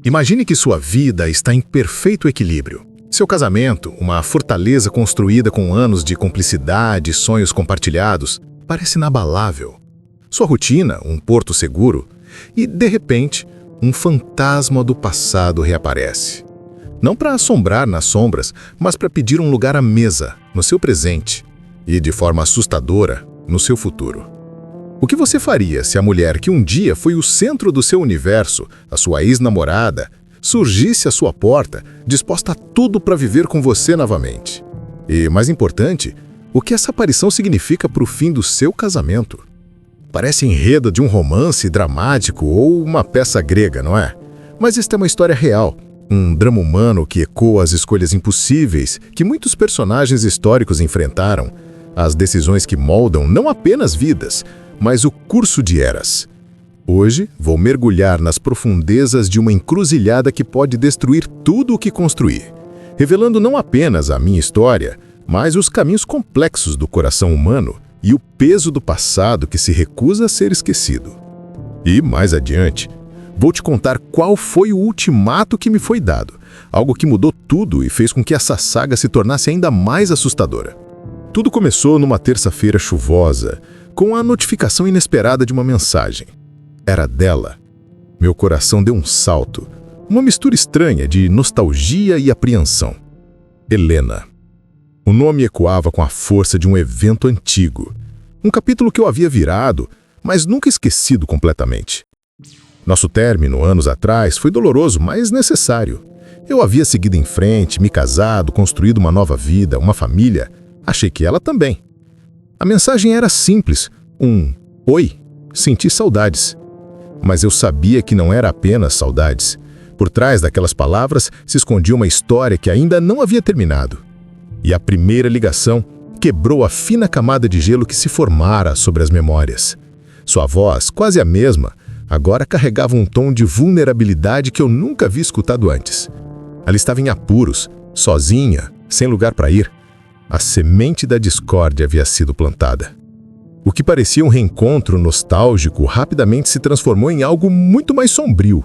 Imagine que sua vida está em perfeito equilíbrio. Seu casamento, uma fortaleza construída com anos de cumplicidade e sonhos compartilhados, parece inabalável. Sua rotina, um porto seguro, e, de repente, um fantasma do passado reaparece. Não para assombrar nas sombras, mas para pedir um lugar à mesa, no seu presente, e, de forma assustadora, no seu futuro. O que você faria se a mulher que um dia foi o centro do seu universo, a sua ex-namorada, surgisse à sua porta, disposta a tudo para viver com você novamente? E, mais importante, o que essa aparição significa para o fim do seu casamento? Parece enredo de um romance dramático ou uma peça grega, não é? Mas esta é uma história real, um drama humano que ecoa as escolhas impossíveis que muitos personagens históricos enfrentaram, as decisões que moldam não apenas vidas, mas o curso de eras. Hoje, vou mergulhar nas profundezas de uma encruzilhada que pode destruir tudo o que construí, revelando não apenas a minha história, mas os caminhos complexos do coração humano e o peso do passado que se recusa a ser esquecido. E, mais adiante, vou te contar qual foi o ultimato que me foi dado, algo que mudou tudo e fez com que essa saga se tornasse ainda mais assustadora. Tudo começou numa terça-feira chuvosa, com a notificação inesperada de uma mensagem. Era dela. Meu coração deu um salto, uma mistura estranha de nostalgia e apreensão. Helena. O nome ecoava com a força de um evento antigo, um capítulo que eu havia virado, mas nunca esquecido completamente. Nosso término, anos atrás, foi doloroso, mas necessário. Eu havia seguido em frente, me casado, construído uma nova vida, uma família. Achei que ela também. A mensagem era simples, um "Oi, senti saudades". Mas eu sabia que não era apenas saudades. Por trás daquelas palavras se escondia uma história que ainda não havia terminado. E a primeira ligação quebrou a fina camada de gelo que se formara sobre as memórias. Sua voz, quase a mesma, agora carregava um tom de vulnerabilidade que eu nunca havia escutado antes. Ela estava em apuros, sozinha, sem lugar para ir. A semente da discórdia havia sido plantada. O que parecia um reencontro nostálgico rapidamente se transformou em algo muito mais sombrio,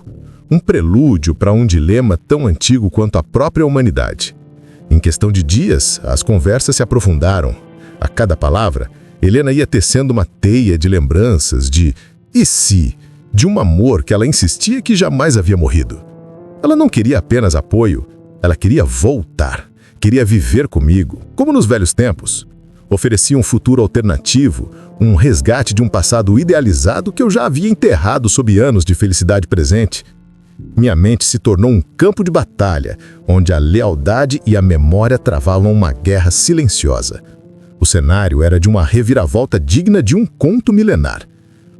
um prelúdio para um dilema tão antigo quanto a própria humanidade. Em questão de dias, as conversas se aprofundaram. A cada palavra, Helena ia tecendo uma teia de lembranças de "e se", de um amor que ela insistia que jamais havia morrido. Ela não queria apenas apoio, ela queria voltar. Queria viver comigo, como nos velhos tempos. Oferecia um futuro alternativo, um resgate de um passado idealizado que eu já havia enterrado sob anos de felicidade presente. Minha mente se tornou um campo de batalha, onde a lealdade e a memória travavam uma guerra silenciosa. O cenário era de uma reviravolta digna de um conto milenar,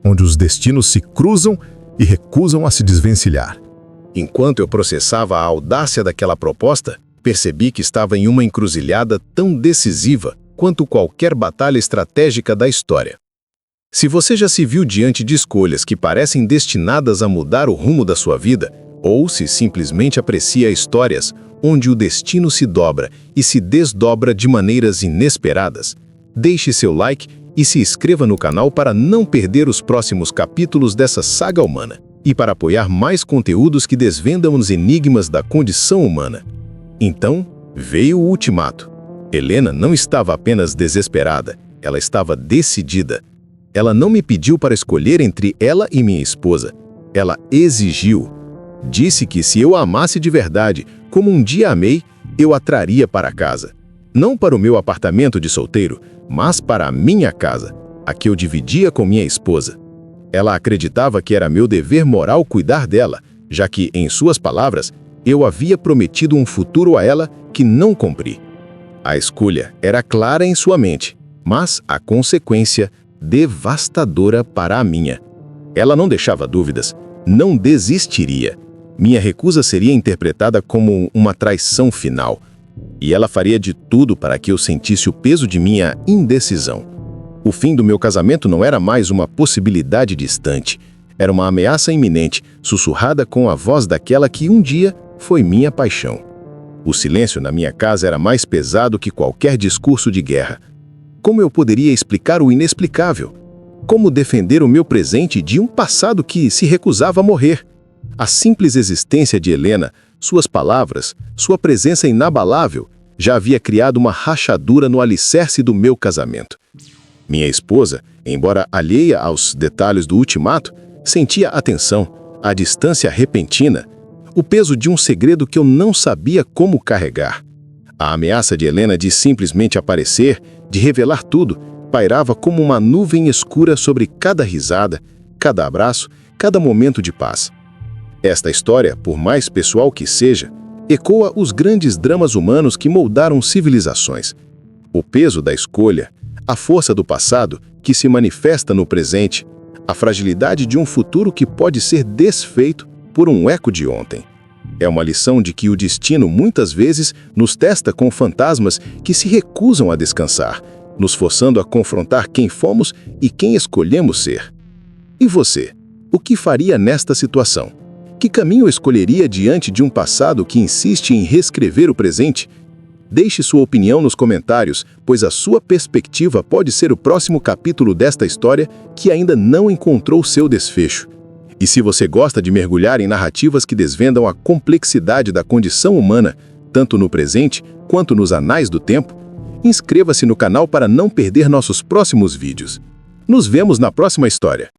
onde os destinos se cruzam e recusam a se desvencilhar. Enquanto eu processava a audácia daquela proposta, percebi que estava em uma encruzilhada tão decisiva quanto qualquer batalha estratégica da história. Se você já se viu diante de escolhas que parecem destinadas a mudar o rumo da sua vida, ou se simplesmente aprecia histórias onde o destino se dobra e se desdobra de maneiras inesperadas, deixe seu like e se inscreva no canal para não perder os próximos capítulos dessa saga humana e para apoiar mais conteúdos que desvendam os enigmas da condição humana. Então, veio o ultimato. Helena não estava apenas desesperada, ela estava decidida. Ela não me pediu para escolher entre ela e minha esposa. Ela exigiu. Disse que se eu a amasse de verdade, como um dia amei, eu a traria para casa. Não para o meu apartamento de solteiro, mas para a minha casa, a que eu dividia com minha esposa. Ela acreditava que era meu dever moral cuidar dela, já que, em suas palavras, eu havia prometido um futuro a ela que não cumpri. A escolha era clara em sua mente, mas a consequência devastadora para a minha. Ela não deixava dúvidas, não desistiria. Minha recusa seria interpretada como uma traição final, e ela faria de tudo para que eu sentisse o peso de minha indecisão. O fim do meu casamento não era mais uma possibilidade distante, era uma ameaça iminente, sussurrada com a voz daquela que um dia foi minha paixão. O silêncio na minha casa era mais pesado que qualquer discurso de guerra. Como eu poderia explicar o inexplicável? Como defender o meu presente de um passado que se recusava a morrer? A simples existência de Helena, suas palavras, sua presença inabalável, já havia criado uma rachadura no alicerce do meu casamento. Minha esposa, embora alheia aos detalhes do ultimato, sentia a tensão, a distância repentina, o peso de um segredo que eu não sabia como carregar. A ameaça de Helena de simplesmente aparecer, de revelar tudo, pairava como uma nuvem escura sobre cada risada, cada abraço, cada momento de paz. Esta história, por mais pessoal que seja, ecoa os grandes dramas humanos que moldaram civilizações. O peso da escolha, a força do passado que se manifesta no presente, a fragilidade de um futuro que pode ser desfeito por um eco de ontem. É uma lição de que o destino muitas vezes nos testa com fantasmas que se recusam a descansar, nos forçando a confrontar quem fomos e quem escolhemos ser. E você? O que faria nesta situação? Que caminho escolheria diante de um passado que insiste em reescrever o presente? Deixe sua opinião nos comentários, pois a sua perspectiva pode ser o próximo capítulo desta história que ainda não encontrou seu desfecho. E se você gosta de mergulhar em narrativas que desvendam a complexidade da condição humana, tanto no presente quanto nos anais do tempo, inscreva-se no canal para não perder nossos próximos vídeos. Nos vemos na próxima história.